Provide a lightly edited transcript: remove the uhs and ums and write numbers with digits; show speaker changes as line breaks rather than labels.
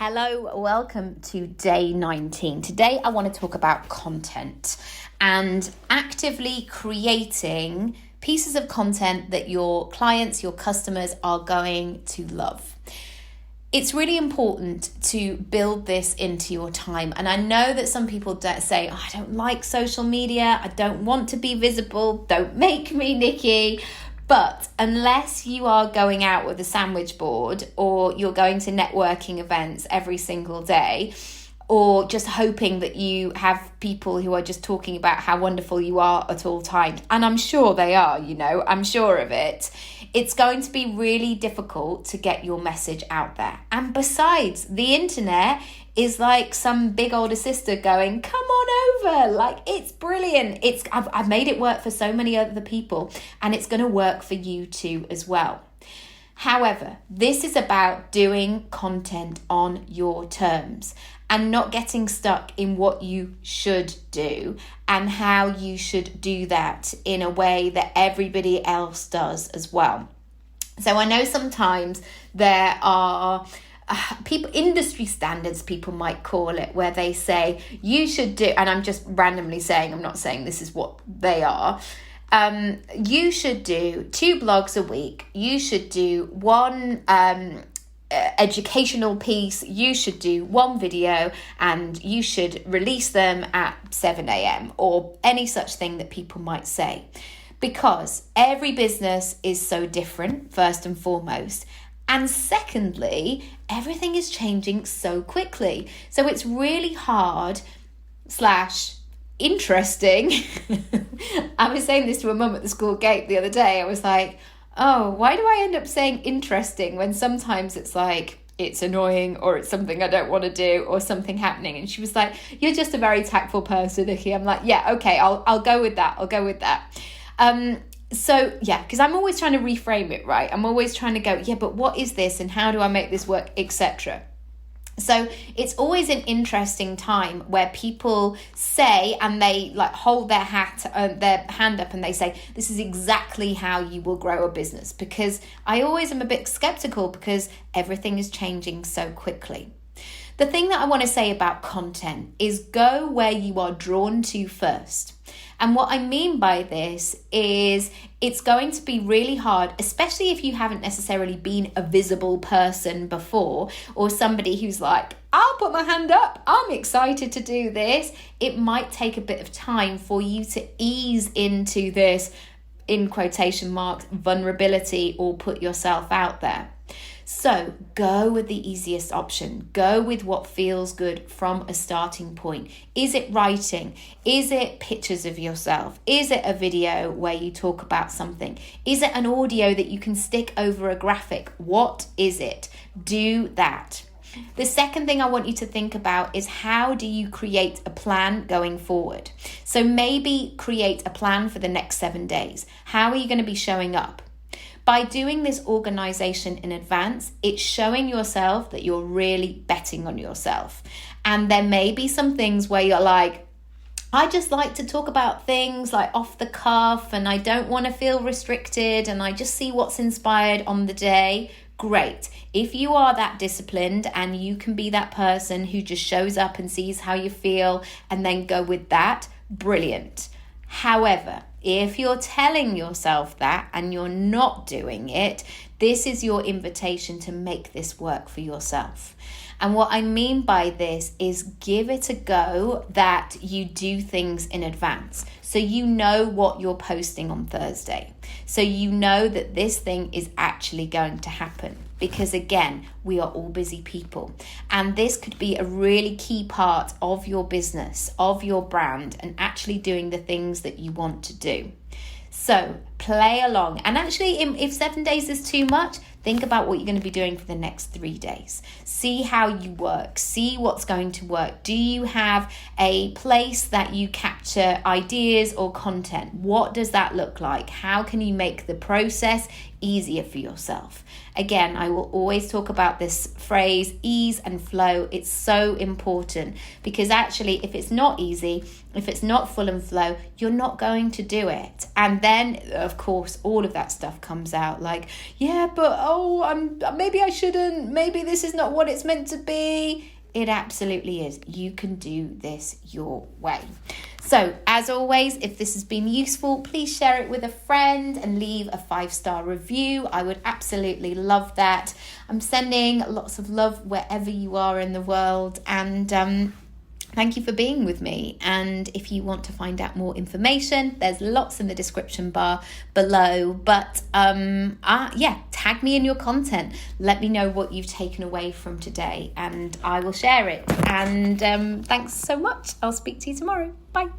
Hello, welcome to day 19. Today I want to talk about content and actively creating pieces of content that your clients, your customers are going to love. It's really important to build this into your time. And I know that some people say, I don't like social media. I don't want to be visible. Don't make me, Nikki. But unless you are going out with a sandwich board or you're going to networking events every single day, or just hoping that you have people who are just talking about how wonderful you are at all times, and I'm sure they are, I'm sure of it, it's going to be really difficult to get your message out there. And besides, the internet is like some big older sister going, come on over, like it's brilliant. I've made it work for so many other people, and it's going to work for you too as well. However, this is about doing content on your terms and not getting stuck in what you should do and how you should do that in a way that everybody else does as well. So I know sometimes there are industry standards, people might call it, where they say you should do, and I'm just randomly saying, I'm not saying this is what they are. You should do 2 blogs a week. You should do 1 educational piece. You should do 1 video, and you should release them at 7 a.m. or any such thing that people might say. Because every business is so different, first and foremost. And secondly, everything is changing so quickly. So it's really hard / interesting. I was saying this to a mum at the school gate the other day. I was like, oh, why do I end up saying interesting when sometimes it's like it's annoying or it's something I don't want to do or something happening? And she was like, you're just a very tactful person, Nikki. I'm like, yeah, okay, I'll go with that. So yeah, because I'm always trying to reframe it, right? I'm always trying to go, yeah, but what is this and how do I make this work, etc. So it's always an interesting time where people say, and they like hold their hand up and they say, this is exactly how you will grow a business. Because I always am a bit skeptical because everything is changing so quickly. The thing that I want to say about content is go where you are drawn to first. And what I mean by this is it's going to be really hard, especially if you haven't necessarily been a visible person before, or somebody who's like, I'll put my hand up, I'm excited to do this. It might take a bit of time for you to ease into this, in quotation marks, vulnerability, or put yourself out there. So go with the easiest option. Go with what feels good from a starting point. Is it writing? Is it pictures of yourself? Is it a video where you talk about something? Is it an audio that you can stick over a graphic? What is it? Do that. The second thing I want you to think about is how do you create a plan going forward? So maybe create a plan for the next 7 days. How are you going to be showing up? By doing this organization in advance, it's showing yourself that you're really betting on yourself. And there may be some things where you're like, I just like to talk about things like off the cuff and I don't want to feel restricted and I just see what's inspired on the day. Great. If you are that disciplined and you can be that person who just shows up and sees how you feel and then go with that, brilliant. However, if you're telling yourself that and you're not doing it, this is your invitation to make this work for yourself. And what I mean by this is give it a go that you do things in advance. So you know what you're posting on Thursday. So you know that this thing is actually going to happen. Because again, we are all busy people. And this could be a really key part of your business, of your brand, and actually doing the things that you want to do. So play along. And actually, if 7 days is too much, think about what you're going to be doing for the next 3 days. See how you work. See what's going to work. Do you have a place that you capture ideas or content? What does that look like? How can you make the process easier for yourself? Again, I will always talk about this phrase, ease and flow. It's so important because actually, if it's not easy, if it's not full and flow, you're not going to do it. And then, of course, all of that stuff comes out like, yeah, but oh maybe I shouldn't, maybe this is not what it's meant to be. It absolutely is. You can do this your way. So, as always, if this has been useful, please share it with a friend and leave a 5-star review. I would absolutely love that. I'm sending lots of love wherever you are in the world, and thank you for being with me. And if you want to find out more information, there's lots in the description bar below. But tag me in your content. Let me know what you've taken away from today, and I will share it. And thanks so much. I'll speak to you tomorrow. Bye.